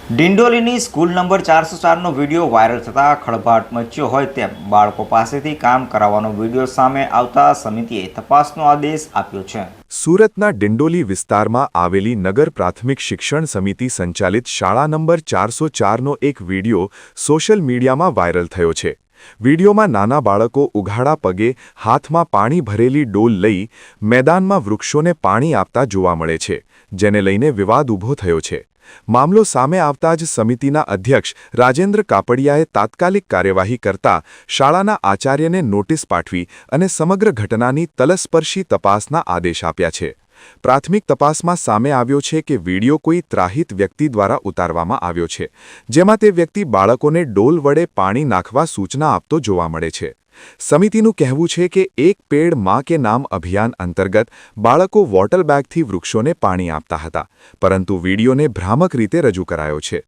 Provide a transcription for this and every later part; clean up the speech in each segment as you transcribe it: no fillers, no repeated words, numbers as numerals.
ડિંડોલીની school number 404નો video viral થતાં ખળભળાટ મચ્યો હોય તેમ બાળકો પાસેથી કામ કરાવવાનો વિડીયો સામે આવતા સમિતિએ તપાસનો આદેશ આપ્યો છે। સુરતના ડિંડોલી વિસ્તારમાં આવેલી નગર પ્રાથમિક શિક્ષણ સમિતિ સંચાલિત શાળા નંબર 404નો એક વિડીયો સોશિયલ મીડિયામાં વાયરલ થયો છે। વિડીયોમાં નાના બાળકો ઉઘાડા પગે હાથમાં પાણી ભરેલી ડોલ લઈ મેદાનમાં વૃક્ષોને પાણી આપતા જોવા મળે છે, જેને લઈને વિવાદ ઊભો થયો છે। મામલો સામે આવતા જ સમિતિના અધ્યક્ષ રાજેન્દ્ર કાપડિયાએ તાત્કાલિક કાર્યવાહી કરતા શાળાના આચાર્યને નોટિસ પાઠવી અને સમગ્ર ઘટનાની તલસ્પર્શી તપાસના આદેશ આપ્યા છે। પ્રાથમિક તપાસમાં સામે આવ્યો છે કે વિડીયો કોઈ ત્રાહિત વ્યક્તિ દ્વારા ઉતારવામાં આવ્યો છે, જેમાં તે વ્યક્તિ બાળકોને ડોલ વડે પાણી નાખવા સૂચના આપતો જોવા મળે છે। સમિતિનું કહેવું છે કે એક પેડ માં કે નામ અભિયાન અંતર્ગત બાળકો વોટર બેગથી વૃક્ષોને પાણી આપતા હતા, પરંતુ વિડીયોને ભ્રામક રીતે રજૂ કરાયો છે।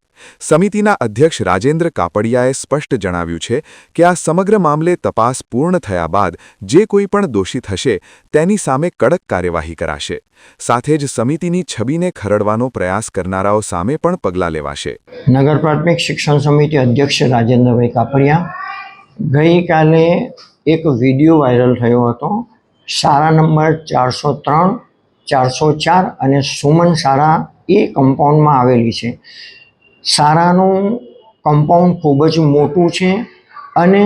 સમિતિના અધ્યક્ષ રાજેન્દ્ર કાપડિયાએ સ્પષ્ટ જણાવ્યું છે કે આ સમગ્ર મામલે તપાસ પૂર્ણ થયા બાદ જે કોઈ પણ દોષિત હશે તેની સામે કડક કાર્યવાહી કરાશે, સાથે જ સમિતિની છબીને ખરડવાનો પ્રયાસ કરનારાઓ સામે પણ પગલાં લેવાશે। નગર પ્રાથમિક શિક્ષણ સમિતિ અધ્યક્ષ રાજેન્દ્રભાઈ કાપડિયા, ગઈકાલે એક વિડીયો વાયરલ થયો હતો। શાળા નંબર 403, 404 અને સુમન શાળા એ કમ્પાઉન્ડમાં આવેલી છે। શાળાનું કમ્પાઉન્ડ ખૂબ જ મોટું છે અને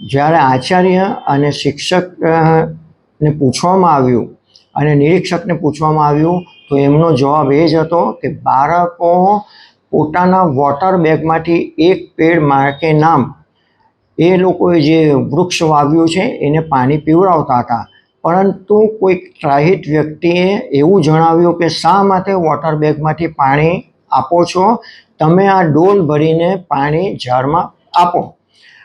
જ્યારે આચાર્ય અને શિક્ષકને પૂછવામાં આવ્યું અને નિરીક્ષકને પૂછવામાં આવ્યું તો એમનો જવાબ એ જ હતો કે બાળકો પોતાના વોટર બેગમાંથી એક પેડ માં કે નામ એ લોકોએ જે વૃક્ષ વાવ્યું છે એને પાણી પીવડાવતા હતા, પરંતુ કોઈક ત્રાહિત વ્યક્તિએ એવું જણાવ્યું કે શા માટે વોટર બેગમાંથી પાણી આપો છો, તમે આ ડોલ ભરીને પાણી ઝાડમાં આપો।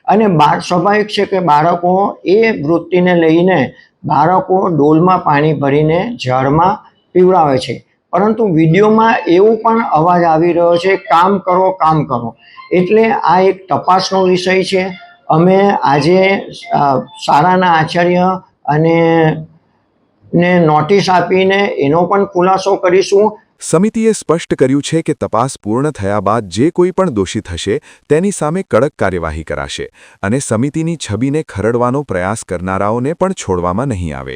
અને સ્વાભાવિક છે કે બાળકો એ વૃત્તિને લઈને બાળકો ડોલમાં પાણી ભરીને ઝાડમાં પીવડાવે છે, પરંતુ વિડીયોમાં એવું પણ અવાજ આવી રહ્યો છે કામ કરો કામ કરો। એટલે આ એક તપાસનો વિષય છે। અમે આજે શાળાના આચાર્ય અને નોટિસ આપીને એનો પણ ખુલાસો કરીશું। સમિતિએ સ્પષ્ટ કર્યું છે કે તપાસ પૂર્ણ થયા બાદ જે કોઈ પણ દોષિત હશે તેની સામે કડક કાર્યવાહી કરાશે અને સમિતિની છબીને ખરડવાનો પ્રયાસ કરનારાઓને પણ છોડવામાં નહીં આવે।